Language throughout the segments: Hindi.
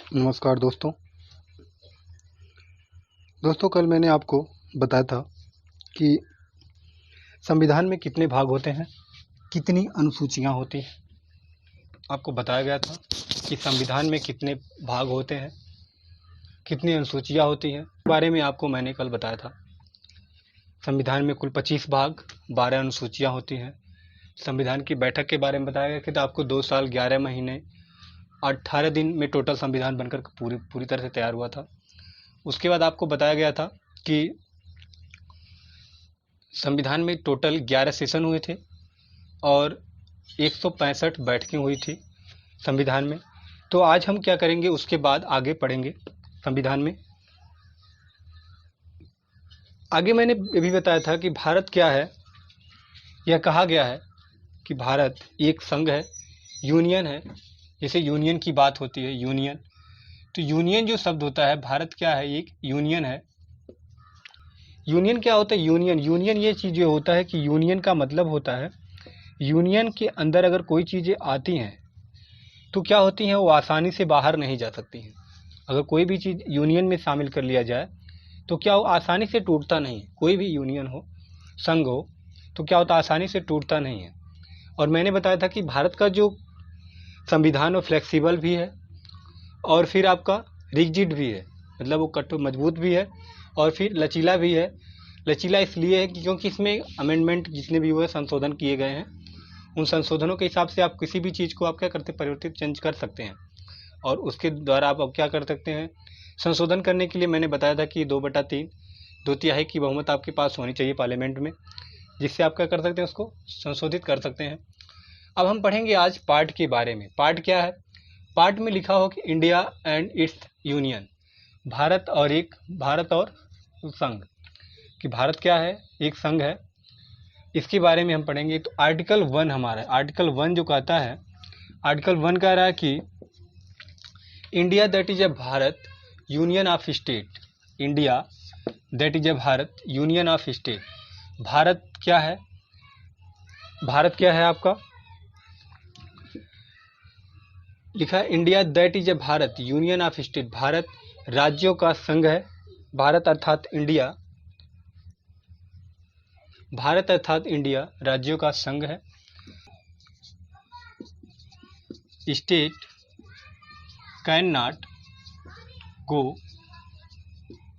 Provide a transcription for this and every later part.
नमस्कार दोस्तों कल मैंने आपको बताया था कि संविधान में कितने भाग होते हैं, कितनी अनुसूचियां होती हैं। आपको बताया गया था कि संविधान में कितने भाग होते हैं, कितनी अनुसूचियां होती हैं, इस बारे में आपको मैंने कल बताया था। संविधान में कुल 25 भाग, 12 अनुसूचियां होती हैं। संविधान की बैठक के बारे में बताया गया कि तो आपको 2 साल 11 महीने 18 दिन में टोटल संविधान बनकर पूरी तरह से तैयार हुआ था। उसके बाद आपको बताया गया था कि संविधान में टोटल 11 सेशन हुए थे और 165 बैठकें हुई थी संविधान में। तो आज हम क्या करेंगे, उसके बाद आगे पढ़ेंगे संविधान में। आगे मैंने ये भी बताया था कि भारत क्या है। यह कहा गया है कि भारत एक संघ है, यूनियन है। जैसे यूनियन की बात होती है, यूनियन, तो यूनियन जो शब्द होता है, भारत क्या है, एक यूनियन है। यूनियन क्या होता है? यूनियन ये चीज़ जो होता है कि यूनियन का मतलब होता है, यूनियन के अंदर अगर कोई चीज़ें आती हैं तो क्या होती हैं, वो आसानी से बाहर नहीं जा सकती हैं। अगर कोई भी चीज़ यूनियन में शामिल कर लिया जाए तो क्या वो आसानी से टूटता नहीं। कोई भी यूनियन हो, संघ हो, तो क्या होता है, आसानी से टूटता नहीं है। और मैंने बताया था कि भारत का जो संविधान वो फ्लेक्सिबल भी है और फिर आपका रिजिड भी है, मतलब वो कठोर मजबूत भी है और फिर लचीला भी है। लचीला इसलिए है कि क्योंकि इसमें अमेंडमेंट जितने भी हुए, संशोधन किए गए हैं, उन संशोधनों के हिसाब से आप किसी भी चीज़ को आप क्या करते हैं, परिवर्तित चेंज कर सकते हैं। और उसके द्वारा आप अब क्या कर सकते हैं, संशोधन करने के लिए मैंने बताया था कि 2/3 2/3 की बहुमत आपके पास होनी चाहिए पार्लियामेंट में, जिससे आप क्या कर सकते हैं, उसको संशोधित कर सकते हैं। अब हम पढ़ेंगे आज पार्ट के बारे में। पार्ट क्या है? पार्ट में लिखा हो कि India and it's union, Bharat और संघ, कि भारत क्या है, एक संघ है। इसके बारे में हम पढ़ेंगे। तो आर्टिकल 1 हमारा है। आर्टिकल 1 जो कहता है, आर्टिकल 1 कह रहा है कि India that is a Bharat union of state. India that is a Bharat union of state. Bharat क्या है? भारत क्या है आपका? लिखा है India that is a Bharat union of state. Bharat राज्यों का संघ है। भारत अर्थात इंडिया, भारत अर्थात इंडिया राज्यों का संघ है। State can not go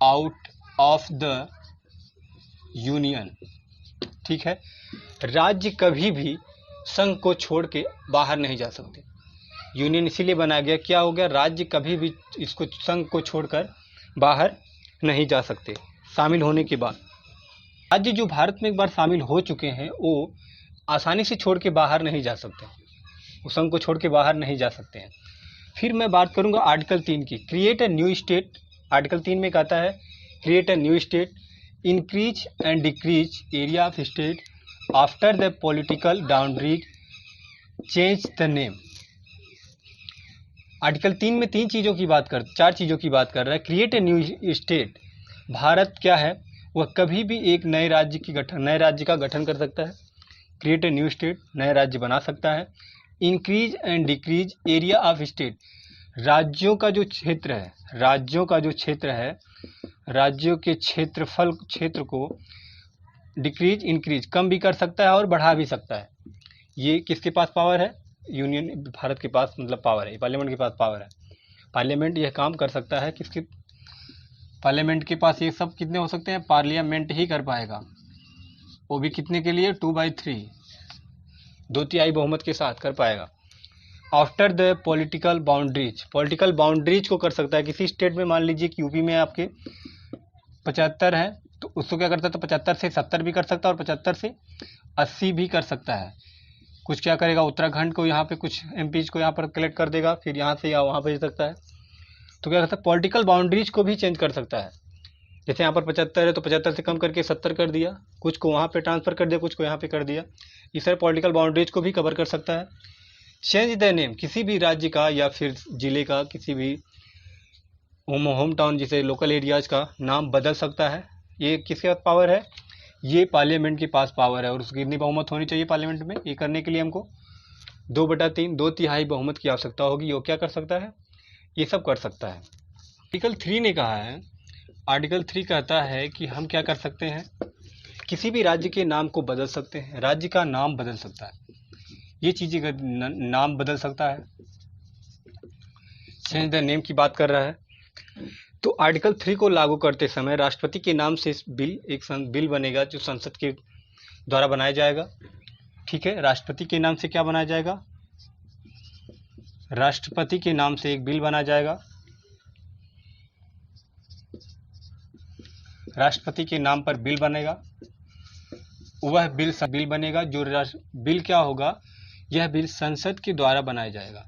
out of the union. ठीक है, राज्य कभी भी संघ को छोड़ के बाहर नहीं जा सकते। यूनियन इसीलिए बनाया गया, क्या हो गया, राज्य कभी भी इसको संघ को छोड़कर बाहर नहीं जा सकते। शामिल होने के बाद राज्य जो भारत में एक बार शामिल हो चुके हैं वो आसानी से छोड़ के बाहर नहीं जा सकते, वो संघ को छोड़ के बाहर नहीं जा सकते हैं। फिर मैं बात करूंगा आर्टिकल 3 की, create a new state. Article 3 में कहता है create a new state, increase and decrease area of state after the political boundaries, change the name. Article 3 में चार चीज़ों की बात कर रहा है। Create a new state, Bharat क्या है, वह कभी भी एक नए राज्य का गठन कर सकता है। क्रिएट ए न्यू स्टेट, नए राज्य बना सकता है। Increase and decrease area of state, राज्यों का जो क्षेत्र है, राज्यों के क्षेत्र को डिक्रीज इंक्रीज, कम भी कर सकता है और बढ़ा भी सकता है। ये किसके पास पावर है? यूनियन भारत के पास मतलब पावर है, पार्लियामेंट के पास पावर है। पार्लियामेंट यह काम कर सकता है। किसके? पार्लियामेंट के पास ये सब कितने हो सकते हैं? पार्लियामेंट ही कर पाएगा, वो भी कितने के लिए? 2/3, 2/3 बहुमत के साथ कर पाएगा। आफ्टर द पॉलिटिकल बाउंड्रीज को कर सकता है। किसी स्टेट में मान लीजिए कि यूपी में आपके 75 हैं, तो उसको क्या करता है, तो 75 से 70 भी कर सकता है और 75 से 80 भी कर सकता है। कुछ क्या करेगा, उत्तराखंड को यहाँ पे कुछ एमपीज को यहाँ पर कलेक्ट कर देगा, फिर यहाँ से या वहाँ भेज सकता है। तो क्या करता है, पॉलिटिकल बाउंड्रीज को भी चेंज कर सकता है। जैसे यहाँ पर 75 है तो 75 से कम करके 70 कर दिया, कुछ को वहाँ पे ट्रांसफ़र कर दिया, कुछ को यहाँ पे कर दिया। इस तरह पॉलिटिकल बाउंड्रीज को भी कवर कर सकता है। चेंज द नेम, किसी भी राज्य का या फिर जिले का, किसी भी होम टाउन जिसे लोकल एरियाज का नाम बदल सकता है। ये किसके पास पावर है? ये पार्लियामेंट के पास पावर है। और उसकी कितनी बहुमत होनी चाहिए पार्लियामेंट में? ये करने के लिए हमको 2/3, 2/3 बहुमत की आवश्यकता होगी। वो क्या कर सकता है? ये सब कर सकता है। आर्टिकल 3 ने कहा है, आर्टिकल 3 कहता है कि हम क्या कर सकते हैं, किसी भी राज्य के नाम को बदल सकते हैं, राज्य का नाम बदल सकता है, ये चीज़ें का नाम बदल सकता है, चेंज द नेम की बात कर रहा है। तो आर्टिकल 3 को लागू करते समय राष्ट्रपति के नाम से एक बिल बनेगा जो संसद के द्वारा बनाया जाएगा। ठीक है, राष्ट्रपति के नाम से क्या बनाया जाएगा, राष्ट्रपति के नाम से एक बिल बनाया जाएगा। राष्ट्रपति के नाम पर बिल बनेगा, वह बिल बनेगा जो बिल क्या होगा, यह बिल संसद के द्वारा बनाया जाएगा,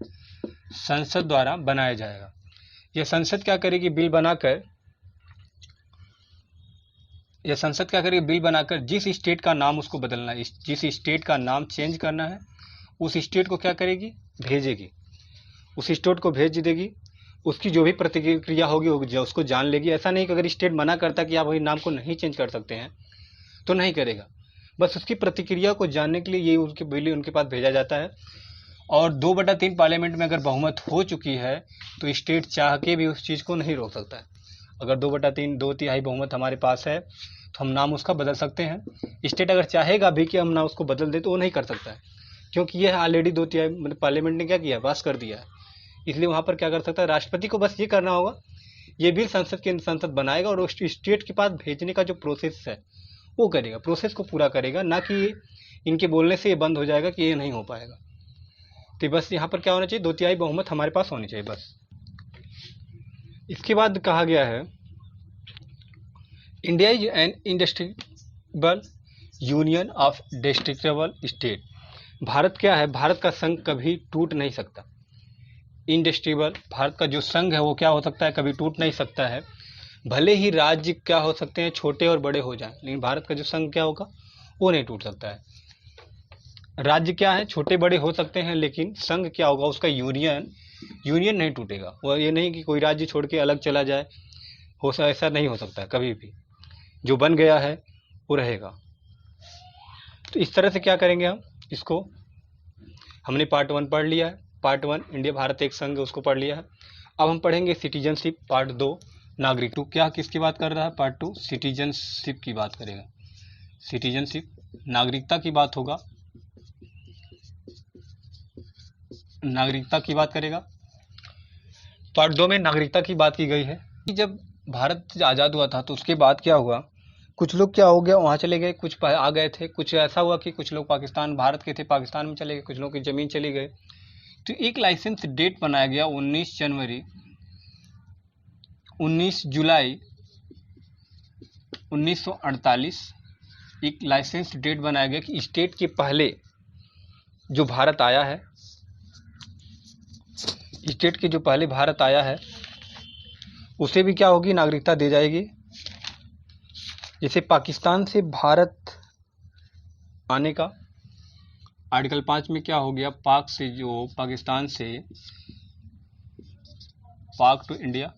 संसद द्वारा बनाया जाएगा। यह संसद क्या करेगी, बिल बनाकर, यह संसद क्या करेगी, बिल बनाकर जिस स्टेट का नाम उसको बदलना है, जिस स्टेट का नाम चेंज करना है, उस स्टेट को क्या करेगी, भेजेगी, उस स्टेट को भेज देगी। उसकी जो भी प्रतिक्रिया होगी उसको जान लेगी। ऐसा नहीं कि अगर स्टेट मना करता कि आप वही नाम को नहीं चेंज कर सकते हैं तो नहीं करेगा, बस उसकी प्रतिक्रिया को जानने के लिए ये उसके बिल उनके पास भेजा जाता है। और 2/3 पार्लियामेंट में अगर बहुमत हो चुकी है तो स्टेट चाह के भी उस चीज़ को नहीं रोक सकता है। अगर 2/3 2/3 बहुमत हमारे पास है तो हम नाम उसका बदल सकते हैं। स्टेट अगर चाहेगा भी कि हम नाम उसको बदल दे तो वो नहीं कर सकता है, क्योंकि यह ऑलरेडी 2/3 मतलब पार्लियामेंट ने क्या किया, पास कर दिया है। इसलिए वहाँ पर क्या कर सकता है, राष्ट्रपति को बस ये करना होगा, ये बिल संसद बनाएगा और उस स्टेट के पास भेजने का जो प्रोसेस है वो करेगा, प्रोसेस को पूरा करेगा, ना कि इनके बोलने से ये बंद हो जाएगा कि ये नहीं हो पाएगा। तो बस यहाँ पर क्या होना चाहिए, 2/3 बहुमत हमारे पास होनी चाहिए बस। इसके बाद कहा गया है, India is an industrial union of destructible state. Bharat क्या है, भारत का संघ कभी टूट नहीं सकता। इंडस्ट्रियल, भारत का जो संघ है वो क्या हो सकता है, कभी टूट नहीं सकता है। भले ही राज्य क्या हो सकते हैं, छोटे और बड़े हो जाएं, लेकिन भारत का जो संघ क्या होगा वो नहीं टूट सकता है। राज्य क्या है, छोटे बड़े हो सकते हैं, लेकिन संघ क्या होगा, उसका यूनियन नहीं टूटेगा। वो ये नहीं कि कोई राज्य छोड़ के अलग चला जाए, ऐसा नहीं हो सकता कभी भी। जो बन गया है वो रहेगा। तो इस तरह से क्या करेंगे हम, इसको हमने पार्ट 1 पढ़ लिया है। पार्ट 1 इंडिया भारत एक संघ, उसको पढ़ लिया है। अब हम पढ़ेंगे सिटीजनशिप, पार्ट 2 नागरिक। तो क्या किसकी बात कर रहा है, पार्ट 2 सिटीजनशिप की बात करेगा। सिटीजनशिप नागरिकता की बात होगा, नागरिकता की बात करेगा। पार्ट 2 में नागरिकता की बात की गई है कि जब भारत आज़ाद हुआ था तो उसके बाद क्या हुआ, कुछ लोग क्या हो गया वहाँ चले गए, कुछ आ गए थे, कुछ ऐसा हुआ कि कुछ लोग पाकिस्तान, भारत के थे, पाकिस्तान में चले गए, कुछ लोगों की ज़मीन चली गए। तो एक लाइसेंस डेट बनाया गया 19 जुलाई 1948। एक लाइसेंस डेट बनाया गया कि स्टेट के पहले जो भारत आया है, स्टेट के जो पहले भारत आया है उसे भी क्या होगी, नागरिकता दी जाएगी। जैसे पाकिस्तान से भारत आने का आर्टिकल 5 में क्या हो गया, पाक से जो पाकिस्तान से पाक टू इंडिया,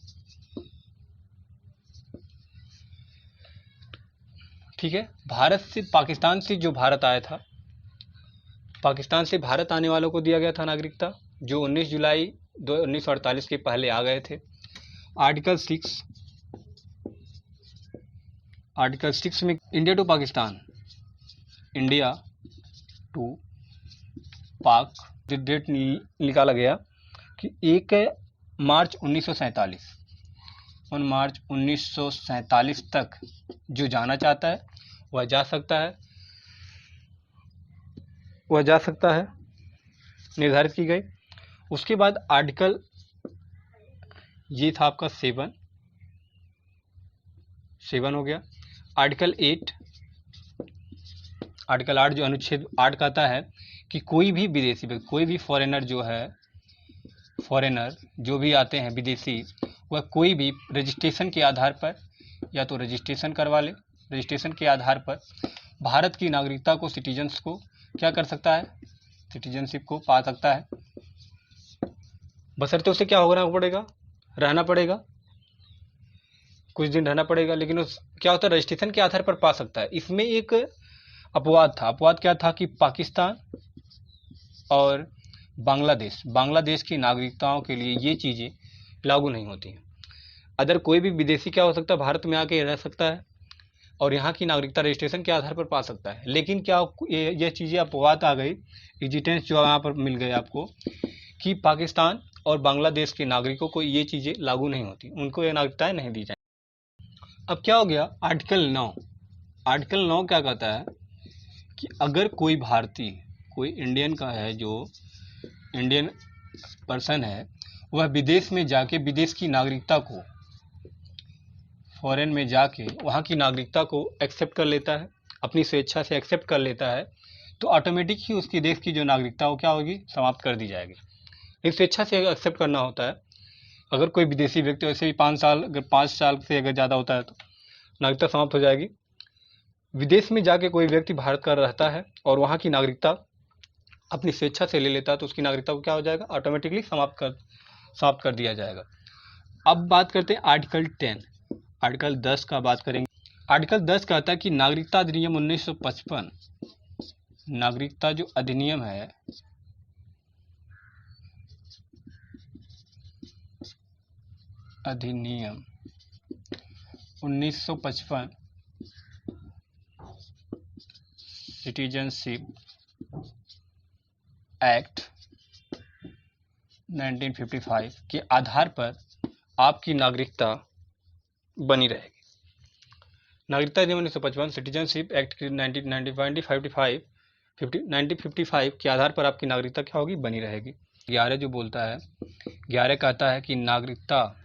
ठीक है। भारत से पाकिस्तान से जो भारत आया था, पाकिस्तान से भारत आने वालों को दिया गया था नागरिकता, जो 19 जुलाई 1948 के पहले आ गए थे। आर्टिकल 6 में India to Pakistan, India to Pak date निकाला गया कि 1 मार्च 1947, उन मार्च 1947 तक जो जाना चाहता है वह जा सकता है, निर्धारित की गई। उसके बाद आर्टिकल, ये था आपका 7 हो गया। आर्टिकल 8 जो अनुच्छेद 8 कहता है कि कोई भी विदेशी व्यक्ति, कोई भी फॉरेनर जो भी आते हैं विदेशी, वह कोई भी रजिस्ट्रेशन के आधार पर या तो रजिस्ट्रेशन करवा ले, रजिस्ट्रेशन के आधार पर भारत की नागरिकता को, सिटीजन्स को क्या कर सकता है, सिटीजनशिप को पा सकता है। बशर्ते उसे क्या होना पड़ेगा, रहना पड़ेगा, कुछ दिन रहना पड़ेगा, लेकिन उस क्या होता है, रजिस्ट्रेशन के आधार पर पा सकता है। इसमें एक अपवाद था, अपवाद क्या था कि पाकिस्तान और बांग्लादेश की नागरिकताओं के लिए ये चीज़ें लागू नहीं होती हैं। अदर कोई भी विदेशी क्या हो सकता है, भारत में आके रह सकता है और यहाँ की नागरिकता रजिस्ट्रेशन के आधार पर पा सकता है। लेकिन क्या ये चीज़ें अपवाद आ गई, एग्जिटेंस जो यहाँ पर मिल गए आपको, कि पाकिस्तान और बांग्लादेश के नागरिकों को ये चीज़ें लागू नहीं होती, उनको ये नागरिकताएँ नहीं दी जाए। अब क्या हो गया, आर्टिकल 9। आर्टिकल 9 क्या कहता है कि अगर कोई भारतीय, कोई इंडियन का है, जो इंडियन पर्सन है, वह विदेश में जाके विदेश की नागरिकता को, फॉरेन में जाके वहाँ की नागरिकता को एक्सेप्ट कर लेता है, अपनी स्वेच्छा से एक्सेप्ट कर लेता है, तो ऑटोमेटिक ही उसकी देश की जो नागरिकता हो क्या होगी, समाप्त कर दी जाएगी। लेकिन स्वेच्छा से एक्सेप्ट करना होता है। अगर कोई विदेशी व्यक्ति वैसे भी 5 साल, अगर 5 साल से अगर ज़्यादा होता है तो नागरिकता समाप्त हो जाएगी। विदेश में जाके कोई व्यक्ति भारत का रहता है और वहाँ की नागरिकता अपनी स्वेच्छा से ले लेता है, तो उसकी नागरिकता को क्या हो जाएगा, ऑटोमेटिकली समाप्त कर दिया जाएगा। अब बात करते हैं आर्टिकल 10। आर्टिकल 10 का बात करेंगे। आर्टिकल 10 कहता है कि नागरिकता अधिनियम 1955, नागरिकता जो अधिनियम है, अधिनियम 1955, सिटीजनशिप एक्ट 1955 के आधार पर आपकी नागरिकता बनी रहेगी। नागरिकता अधिनियम 1955, सिटीजनशिप एक्ट 1955 के आधार पर आपकी नागरिकता क्या होगी, बनी रहेगी। 11 जो बोलता है, 11 कहता है कि नागरिकता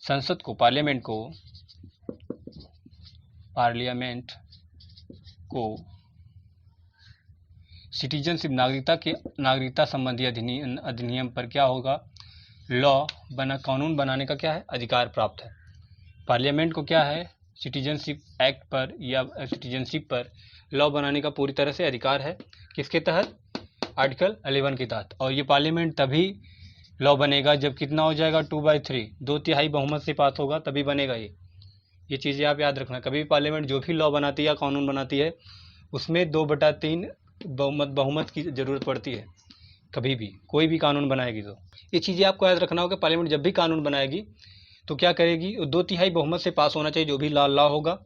संसद को, पार्लियामेंट को सिटीजनशिप नागरिकता संबंधी अधिनियम पर क्या होगा, कानून बनाने का क्या है, अधिकार प्राप्त है। पार्लियामेंट को क्या है, सिटीजनशिप एक्ट पर या सिटीजनशिप पर लॉ बनाने का पूरी तरह से अधिकार है। किसके तहत, आर्टिकल 11 के तहत। और ये पार्लियामेंट तभी लॉ बनेगा जब कितना हो जाएगा, 2/3, 2/3 बहुमत से पास होगा, तभी बनेगा। ये चीज़ें आप याद रखना। कभी भी पार्लियामेंट जो भी लॉ बनाती है या कानून बनाती है, उसमें 2/3 बहुमत की ज़रूरत पड़ती है। कभी भी कोई भी कानून बनाएगी तो ये चीज़ें आपको याद रखना होगा। पार्लियामेंट जब भी कानून बनाएगी तो क्या करेगी, 2/3 बहुमत से पास होना चाहिए। जो भी लॉ होगा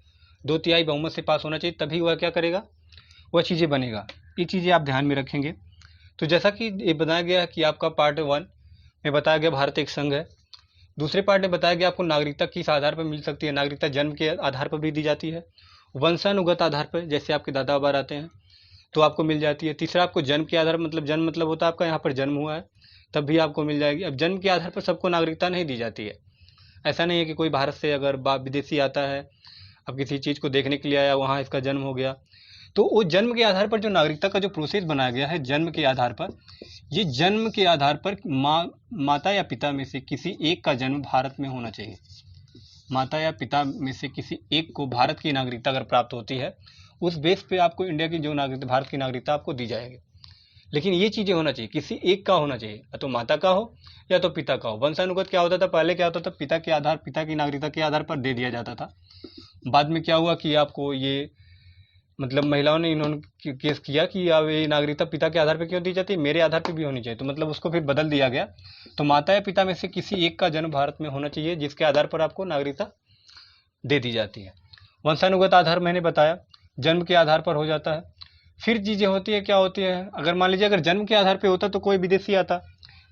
2/3 बहुमत से पास होना चाहिए, तभी वह क्या करेगा, वह चीज़ें बनेगा। ये चीज़ें आप ध्यान में रखेंगे। तो जैसा कि ये बताया गया कि आपका पार्ट 1 में बताया गया भारत एक संघ है। दूसरे पार्ट में बताया गया आपको नागरिकता किस आधार पर मिल सकती है। नागरिकता जन्म के आधार पर भी दी जाती है, वंशानुगत आधार पर, जैसे आपके दादा बाबा रहते हैं तो आपको मिल जाती है। तीसरा आपको जन्म के आधार, मतलब जन्म मतलब होता है आपका यहाँ पर जन्म हुआ है, तब भी आपको मिल जाएगी। अब जन्म के आधार पर सबको नागरिकता नहीं दी जाती है। ऐसा नहीं है कि कोई भारत से अगर विदेशी आता है, अब किसी चीज़ को देखने के लिए आया, वहाँ इसका जन्म हो गया, तो वो जन्म के आधार पर जो नागरिकता का जो प्रोसेस बनाया गया है, जन्म के आधार पर, ये जन्म के आधार पर माता या पिता में से किसी एक का जन्म भारत में होना चाहिए। माता या पिता में से किसी एक को भारत की नागरिकता अगर प्राप्त होती है, उस बेस पे आपको इंडिया की जो नागरिकता, भारत की नागरिकता आपको दी जाएगी। लेकिन ये चीज़ें होना चाहिए, किसी एक का होना चाहिए, या तो माता का हो या तो पिता का हो। वंशानुगत क्या होता था, पहले क्या होता था, पिता की नागरिकता के आधार पर दे दिया जाता था। बाद में क्या हुआ कि आपको ये, मतलब महिलाओं ने इन्होंने केस किया कि अब ये नागरिकता पिता के आधार पर क्यों दी जाती है, मेरे आधार पर भी होनी चाहिए। तो मतलब उसको फिर बदल दिया गया। तो माता या पिता में से किसी एक का जन्म भारत में होना चाहिए, जिसके आधार पर आपको नागरिकता दे दी जाती है। वंशानुगत आधार मैंने बताया, जन्म के आधार पर हो जाता है। फिर चीज़ें होती है, क्या होती है, अगर मान लीजिए अगर जन्म के आधार पर होता तो कोई विदेशी आता,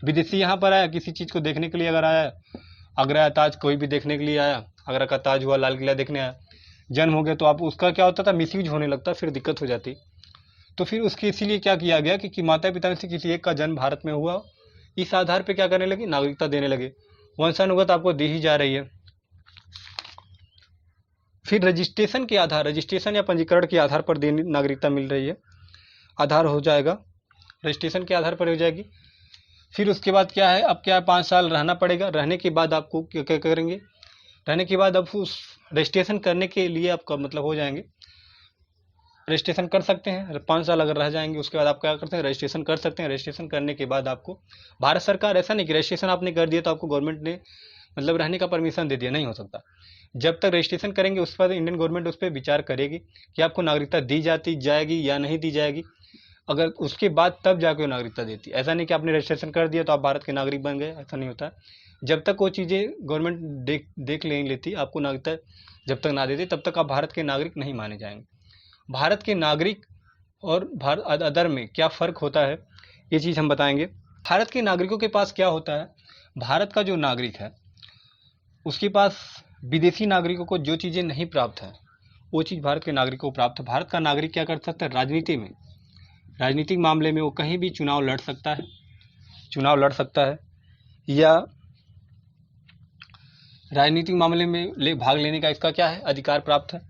विदेशी यहाँ पर आया किसी चीज़ को देखने के लिए, अगर आया आगरा ताज कोई भी देखने के लिए आया, आगरा का ताज हुआ, लाल किला देखने आया, जन्म हो गया, तो आप उसका क्या होता था, मिसयूज होने लगता, फिर दिक्कत हो जाती। तो फिर उसके इसीलिए क्या किया गया कि माता पिता में से किसी एक का जन्म भारत में हुआ, इस आधार पे क्या करने लगे, नागरिकता देने लगे। वंशानुगत आपको दी ही जा रही है। फिर रजिस्ट्रेशन के आधार, रजिस्ट्रेशन या पंजीकरण के आधार पर देने नागरिकता मिल रही है, आधार हो जाएगा, रजिस्ट्रेशन के आधार पर हो जाएगी। फिर उसके बाद क्या है, अब क्या 5 साल रहना पड़ेगा। रहने के बाद आपको क्या क्या करेंगे, रहने के बाद अब उस रजिस्ट्रेशन करने के लिए आपका मतलब हो जाएंगे, रजिस्ट्रेशन कर सकते हैं। 5 साल अगर रह जाएंगे, उसके बाद आप क्या करते हैं, रजिस्ट्रेशन कर सकते हैं। रजिस्ट्रेशन करने के बाद आपको भारत सरकार, ऐसा नहीं कि रजिस्ट्रेशन आपने कर दिया तो आपको गवर्नमेंट ने मतलब रहने का परमिशन दे दिया, नहीं हो सकता। जब तक रजिस्ट्रेशन करेंगे उस पर इंडियन गवर्नमेंट उस पर विचार करेगी कि आपको नागरिकता दी जाएगी या नहीं दी जाएगी। अगर उसके बाद तब जाके वो नागरिकता देती है। ऐसा नहीं कि आपने रजिस्ट्रेशन कर दिया तो आप भारत के नागरिक बन गए, ऐसा नहीं होता। जब तक वो चीज़ें गवर्नमेंट देख नहीं लेती, आपको नागरिकता जब तक ना देती, तब तक आप भारत के नागरिक नहीं माने जाएंगे। भारत के नागरिक और भारत अदर में क्या फ़र्क होता है, ये चीज़ हम बताएंगे। भारत के नागरिकों के पास क्या होता है, भारत का जो नागरिक है उसके पास विदेशी नागरिकों को जो चीज़ें नहीं प्राप्त हैं वो चीज़ भारत के नागरिकों को प्राप्त है। भारत का नागरिक क्या कर सकता है, राजनीति में, राजनीतिक मामले में वो कहीं भी चुनाव लड़ सकता है या राजनीतिक मामले में भाग लेने का इसका क्या है, अधिकार प्राप्त है।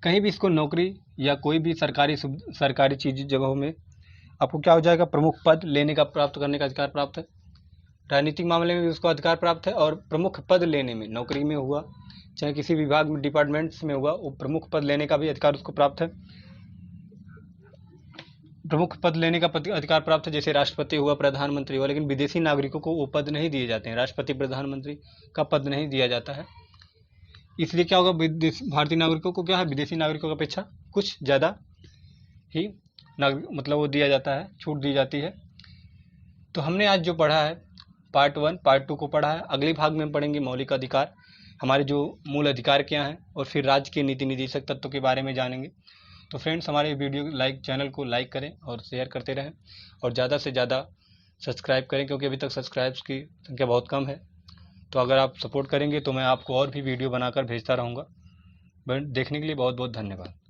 कहीं भी इसको नौकरी या कोई भी सरकारी चीज़ जगहों में आपको क्या हो जाएगा, प्रमुख पद लेने का, प्राप्त करने का अधिकार प्राप्त है। राजनीतिक मामले में भी उसको अधिकार प्राप्त है और प्रमुख पद लेने में, नौकरी में हुआ चाहे किसी विभाग में, डिपार्टमेंट्स में हुआ, वो प्रमुख पद लेने का भी अधिकार उसको प्राप्त है। प्रमुख पद लेने का अधिकार प्राप्त है, जैसे राष्ट्रपति हुआ, प्रधानमंत्री हुआ। लेकिन विदेशी नागरिकों को वो पद नहीं दिए जाते हैं, राष्ट्रपति प्रधानमंत्री का पद नहीं दिया जाता है। इसलिए क्या होगा, भारतीय नागरिकों को क्या है, विदेशी नागरिकों की अपेक्षा कुछ ज़्यादा ही मतलब वो दिया जाता है, छूट दी जाती है। तो हमने आज जो पढ़ा है पार्ट 1, पार्ट 2 को पढ़ा है। अगले भाग में हम पढ़ेंगे मौलिक अधिकार, हमारे जो मूल अधिकार क्या हैं, और फिर राज्य के नीति निदेशक तत्वों के बारे में जानेंगे। तो फ्रेंड्स, हमारे वीडियो चैनल को लाइक करें और शेयर करते रहें और ज़्यादा से ज़्यादा सब्सक्राइब करें, क्योंकि अभी तक सब्सक्राइब्स की संख्या बहुत कम है। तो अगर आप सपोर्ट करेंगे तो मैं आपको और भी वीडियो बनाकर भेजता रहूँगा। देखने के लिए बहुत बहुत धन्यवाद।